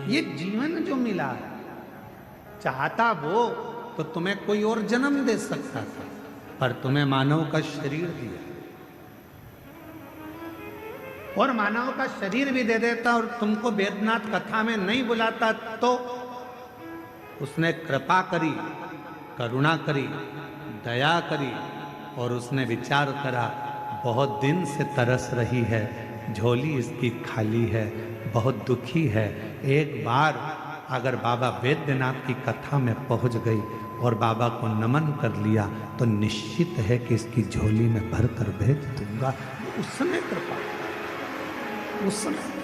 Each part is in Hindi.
ये जीवन जो मिला है, चाहता वो तो तुम्हें कोई और जन्म दे सकता था, पर तुम्हें मानव का शरीर दिया, और मानव का शरीर भी दे देता और तुमको वेदनाथ कथा में नहीं बुलाता तो उसने कृपा करी, करुणा करी, दया करी, और उसने विचार करा बहुत दिन से तरस रही है, झोली इसकी खाली है, बहुत दुखी है, एक बार अगर बाबा वैद्यनाथ की कथा में पहुंच गई और बाबा को नमन कर लिया तो निश्चित है कि इसकी झोली में भर कर भेज दूंगा। उस समय कृपा, उस समय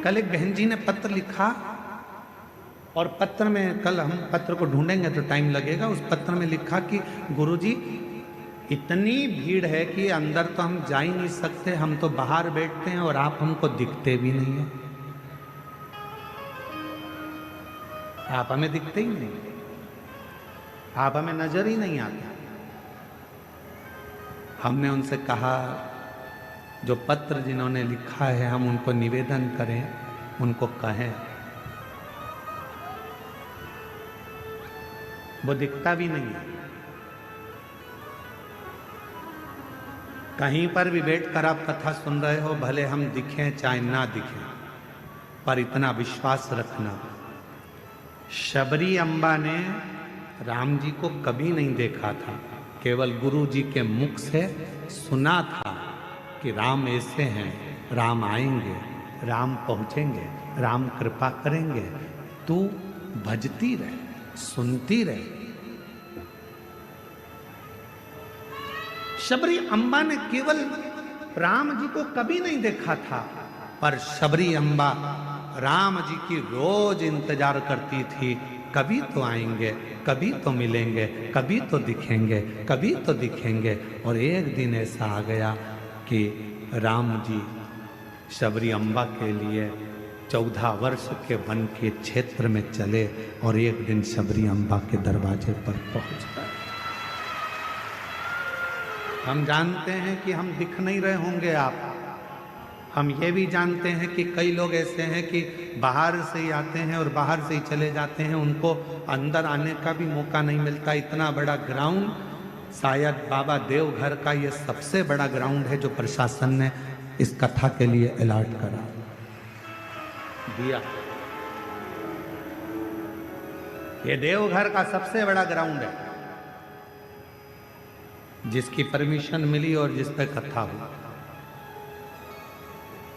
कल एक बहन जी ने पत्र लिखा, और पत्र में, कल हम पत्र को ढूंढेंगे तो टाइम लगेगा, उस पत्र में लिखा कि गुरुजी इतनी भीड़ है कि अंदर तो हम जा ही नहीं सकते, हम तो बाहर बैठते हैं और आप हमको दिखते भी नहीं है, आप हमें दिखते ही नहीं, आप हमें नजर ही नहीं आते। हमने उनसे कहा जो पत्र जिन्होंने लिखा है हम उनको निवेदन करें, उनको कहें, वो दिखता भी नहीं है। कहीं पर भी बैठकर आप कथा सुन रहे हो, भले हम दिखें चाहे ना दिखें, पर इतना विश्वास रखना, शबरी अम्बा ने राम जी को कभी नहीं देखा था, केवल गुरु जी के मुख से सुना था कि राम ऐसे हैं, राम आएंगे, राम पहुंचेंगे, राम कृपा करेंगे, तू भजती रहे, सुनती रहे। शबरी अम्बा ने केवल राम जी को कभी नहीं देखा था, पर शबरी अम्बा राम जी की रोज इंतजार करती थी, कभी तो आएंगे, कभी तो मिलेंगे, कभी तो दिखेंगे, कभी तो दिखेंगे। और एक दिन ऐसा आ गया कि राम जी शबरी अम्बा के लिए 14 वर्ष के वन के क्षेत्र में चले और एक दिन शबरी अम्बा के दरवाजे पर पहुंच गए। हम जानते हैं कि हम दिख नहीं रहे होंगे आप, हम ये भी जानते हैं कि कई लोग ऐसे हैं कि बाहर से ही आते हैं और बाहर से ही चले जाते हैं, उनको अंदर आने का भी मौका नहीं मिलता। इतना बड़ा ग्राउंड, शायद बाबा देवघर का ये सबसे बड़ा ग्राउंड है जो प्रशासन ने इस कथा के लिए अलॉट करा दिया। ये देवघर का सबसे बड़ा ग्राउंड है जिसकी परमिशन मिली और जिस पे कथा हुई।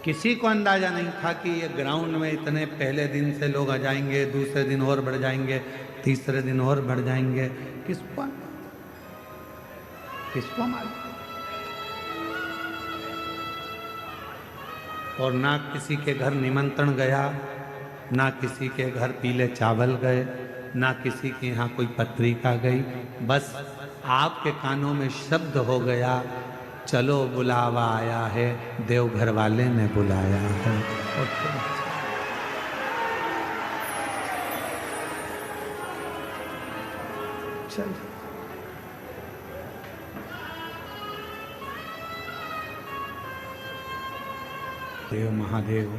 किसी को अंदाजा नहीं था कि ये ग्राउंड में इतने पहले दिन से लोग आ जाएंगे, दूसरे दिन और बढ़ जाएंगे, तीसरे दिन और बढ़ जाएंगे। किसको मालूम? और ना किसी के घर निमंत्रण गया, ना किसी के घर पीले चावल गए, ना किसी के यहाँ कोई पत्रिका गई, बस आपके कानों में शब्द हो गया, चलो बुलावा आया है, देवघर वाले ने बुलाया है। चल देव महादेव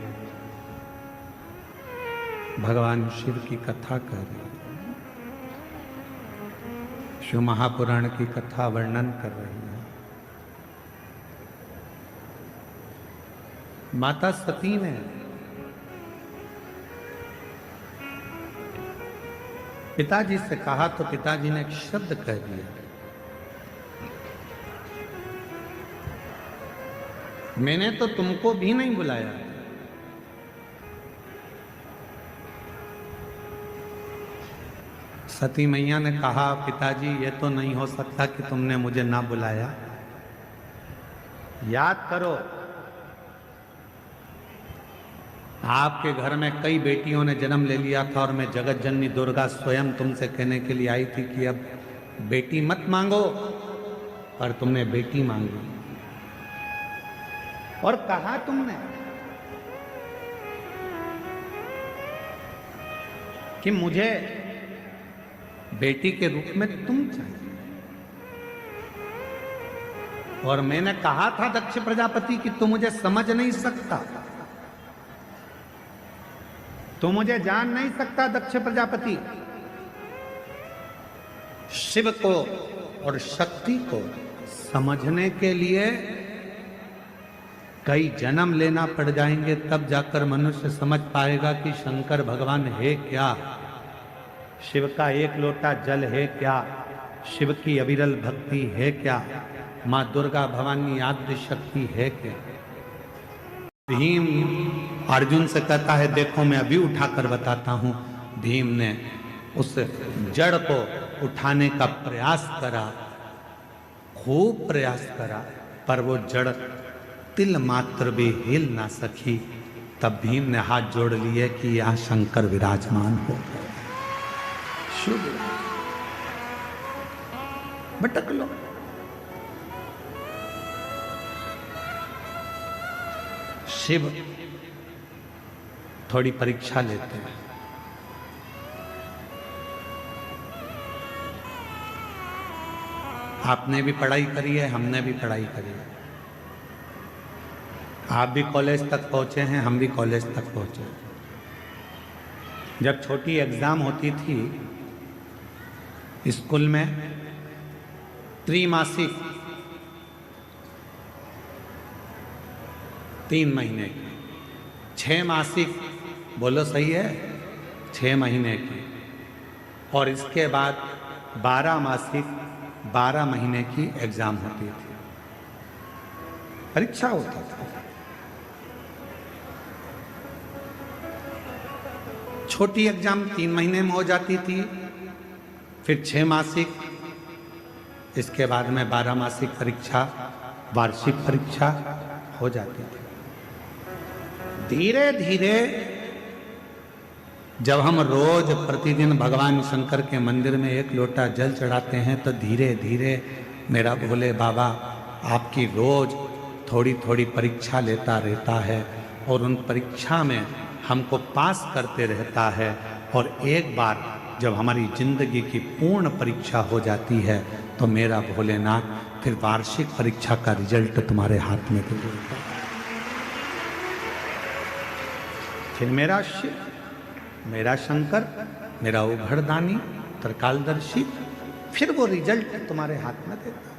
भगवान शिव की कथा कर रहे हैं, शिव महापुराण की कथा वर्णन कर रही है। माता सती ने पिताजी से कहा तो पिताजी ने एक शब्द कह दिया, मैंने तो तुमको भी नहीं बुलाया। सती मैया ने कहा, पिताजी ये तो नहीं हो सकता कि तुमने मुझे ना बुलाया। याद करो, आपके घर में कई बेटियों ने जन्म ले लिया था और मैं जगत जननी दुर्गा स्वयं तुमसे कहने के लिए आई थी कि अब बेटी मत मांगो, पर तुमने बेटी मांगी। और कहा तुमने कि मुझे बेटी के रूप में तुम चाहिए। और मैंने कहा था दक्ष प्रजापति कि तू मुझे समझ नहीं सकता, तू मुझे जान नहीं सकता दक्ष प्रजापति। शिव को और शक्ति को समझने के लिए कई जन्म लेना पड़ जाएंगे, तब जाकर मनुष्य समझ पाएगा कि शंकर भगवान है क्या, शिव का एक लोटा जल है क्या, शिव की अविरल भक्ति है क्या, माँ दुर्गा भवानी आद्य शक्ति है क्या। भीम अर्जुन से कहता है देखो मैं अभी उठाकर बताता हूं। भीम ने उस जड़ को उठाने का प्रयास करा, खूब प्रयास करा, पर वो जड़ तिल मात्र भी हिल ना सकी। तब भीम ने हाथ जोड़ लिए कि यहां शंकर विराजमान हो गए। शुभ भटक लो। शिव थोड़ी परीक्षा लेते हैं। आपने भी पढ़ाई करी है, हमने भी पढ़ाई करी है। आप भी कॉलेज तक पहुंचे हैं, हम भी कॉलेज तक पहुंचे। जब छोटी एग्जाम होती थी स्कूल में, त्रैमासिक 3 महीने की, 6 मासिक, बोलो सही है, 6 महीने की, और इसके बाद 12 मासिक 12 महीने की एग्जाम होती थी, परीक्षा होती थी। छोटी एग्जाम 3 महीने में हो जाती थी, फिर 6 मासिक, इसके बाद में 12 मासिक परीक्षा, वार्षिक परीक्षा हो जाती थी। धीरे धीरे जब हम रोज प्रतिदिन भगवान शंकर के मंदिर में 1 लोटा जल चढ़ाते हैं, तो धीरे धीरे मेरा भोले बाबा आपकी रोज थोड़ी थोड़ी परीक्षा लेता रहता है, और उन परीक्षा में हमको पास करते रहता है। और एक बार जब हमारी जिंदगी की पूर्ण परीक्षा हो जाती है, तो मेरा भोलेनाथ फिर वार्षिक परीक्षा का रिजल्ट तुम्हारे हाथ में दे देता है। फिर मेरा शिव, मेरा शंकर, मेरा उभरदानी, त्रिकालदर्शी, फिर वो रिजल्ट तुम्हारे हाथ में देता है।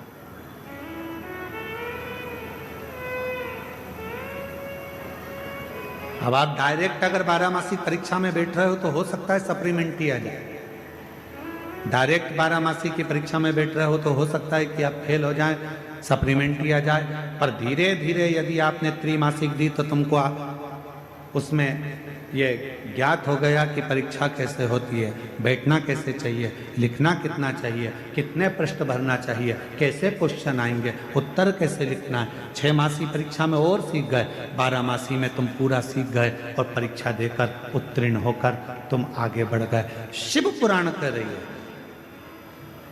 अब आप डायरेक्ट अगर 12 मासिक परीक्षा में बैठ रहे हो तो हो सकता है सप्लीमेंट्री आ जाए। डायरेक्ट 12 मासिक की परीक्षा में बैठ रहे हो तो हो सकता है कि आप फेल हो जाएं, सप्लीमेंट्री आ जाए। पर धीरे धीरे यदि आपने त्रैमासिक दी तो तुमको उसमें ये ज्ञात हो गया कि परीक्षा कैसे होती है, बैठना कैसे चाहिए, लिखना कितना चाहिए, कितने प्रश्न भरना चाहिए, कैसे क्वेश्चन आएंगे, उत्तर कैसे लिखना है। 6 मासी परीक्षा में और सीख गए, 12 मासी में तुम पूरा सीख गए, और परीक्षा देकर उत्तीर्ण होकर तुम आगे बढ़ गए। शिव पुराण कह रही है।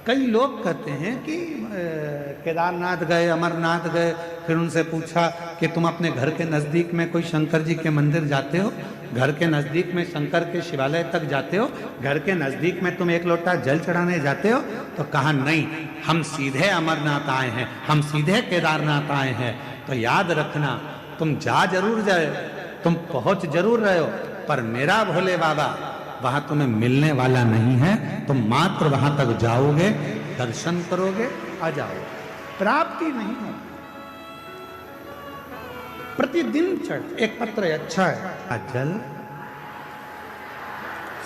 कई लोग कहते हैं कि केदारनाथ गए, अमरनाथ गए, फिर उनसे पूछा कि तुम अपने घर के नज़दीक में कोई शंकर जी के मंदिर जाते हो, घर के नज़दीक में शंकर के शिवालय तक जाते हो, घर के नज़दीक में तुम 1 लोटा जल चढ़ाने जाते हो? तो कहा नहीं, हम सीधे अमरनाथ आए हैं, हम सीधे केदारनाथ आए हैं। तो याद रखना, तुम जा जरूर जाए, तुम पहुँच जरूर रहे हो, पर मेरा भोले बाबा वहां तुम्हें मिलने वाला नहीं है। तुम मात्र वहां तक जाओगे, दर्शन करोगे, आ जाओगे, प्राप्ति नहीं है। प्रतिदिन चढ़, एक पत्र अच्छा है, जल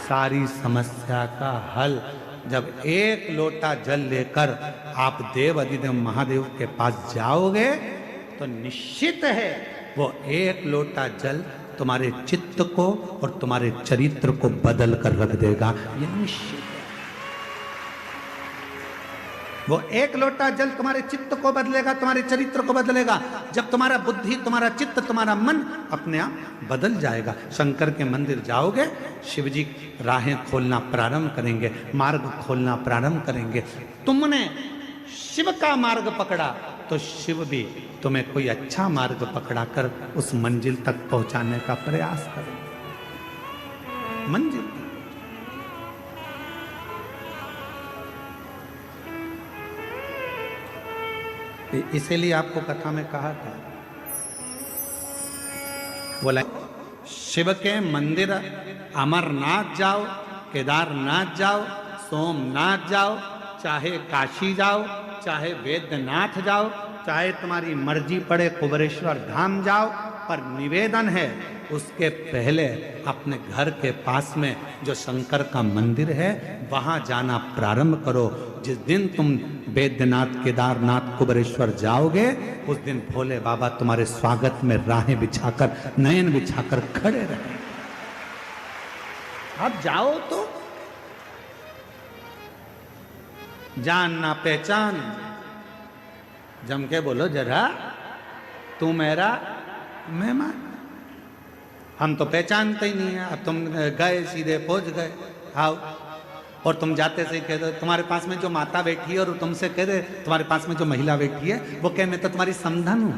सारी समस्या का हल। जब 1 लोटा जल लेकर आप देव अधिदेव महादेव के पास जाओगे तो निश्चित है वो 1 लोटा जल तुम्हारे चित्त को और तुम्हारे चरित्र को बदल कर रख देगा, ये निश्चित है। वो 1 लोटा जल तुम्हारे चित्त को बदलेगा, तुम्हारे चरित्र को बदलेगा। जब तुम्हारा बुद्धि, तुम्हारा चित्त, तुम्हारा मन अपने आप बदल जाएगा। शंकर के मंदिर जाओगे, शिवजी राहें खोलना प्रारंभ करेंगे, मार्ग खोलना प्रारंभ करेंगे। तुमने शिव का मार्ग पकड़ा तो शिव भी तुम्हें कोई अच्छा मार्ग पकड़ाकर उस मंजिल तक पहुंचाने का प्रयास करेंगे। मंजिल इसीलिए आपको कथा में कहा था, बोला शिव के मंदिर अमरनाथ जाओ, केदारनाथ जाओ, सोमनाथ जाओ, चाहे काशी जाओ, चाहे वैद्यनाथ जाओ, चाहे तुम्हारी मर्जी पड़े कुबेरेश्वर धाम जाओ, पर निवेदन है उसके पहले अपने घर के पास में जो शंकर का मंदिर है वहां जाना प्रारंभ करो। जिस दिन तुम वैद्यनाथ, केदारनाथ, कुबेरेश्वर जाओगे उस दिन भोले बाबा तुम्हारे स्वागत में राहें बिछाकर, नयन बिछाकर खड़े रहे। आप जाओ तो जान ना पहचान, जम के बोलो जरा, तू मेरा मेहमान। हम तो पहचानते ही नहीं है, अब तुम गए सीधे पहुंच गए, आओ। और तुम जाते से कह दो तुम्हारे पास में जो माता बैठी है, और तुमसे कह दे तुम्हारे पास में जो महिला बैठी है, वो कह मैं तो तुम्हारी समधन हूं।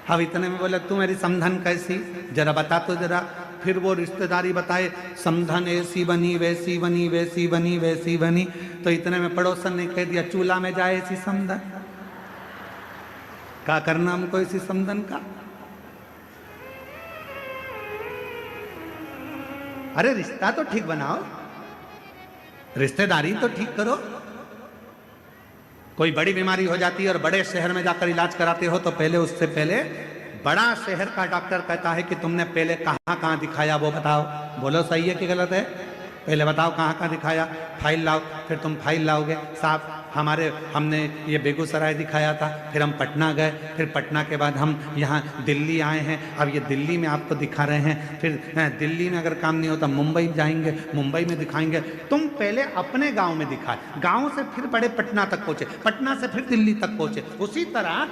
अब इतने में बोले तू मेरी समधन कैसी, जरा बता तो जरा। फिर वो रिश्तेदारी बताए, समधन ऐसी बनी, वैसी बनी, वैसी बनी, वैसी बनी। तो इतने में पड़ोसन ने कह दिया चूल्हा में जाए ऐसी समधन। क्या करना हमको इसी समधन का? अरे रिश्ता तो ठीक बनाओ, रिश्तेदारी तो ठीक करो। कोई बड़ी बीमारी हो जाती है और बड़े शहर में जाकर इलाज कराते हो तो पहले, उससे पहले बड़ा शहर का डॉक्टर कहता है कि तुमने पहले कहां कहां दिखाया वो बताओ। बोलो सही है कि गलत है? पहले बताओ कहां कहां दिखाया, फाइल लाओ। फिर तुम फाइल लाओगे, साहब हमने ये बेगूसराय दिखाया था, फिर हम पटना गए, फिर पटना के बाद हम यहाँ दिल्ली आए हैं, अब ये दिल्ली में आपको दिखा रहे हैं। फिर दिल्ली में अगर काम नहीं होता मुंबई जाएंगे, मुंबई में दिखाएंगे। तुम पहले अपने गांव में दिखाए, गांव से फिर बड़े पटना तक पहुंचे, पटना से फिर दिल्ली तक पहुंचे। उसी तरह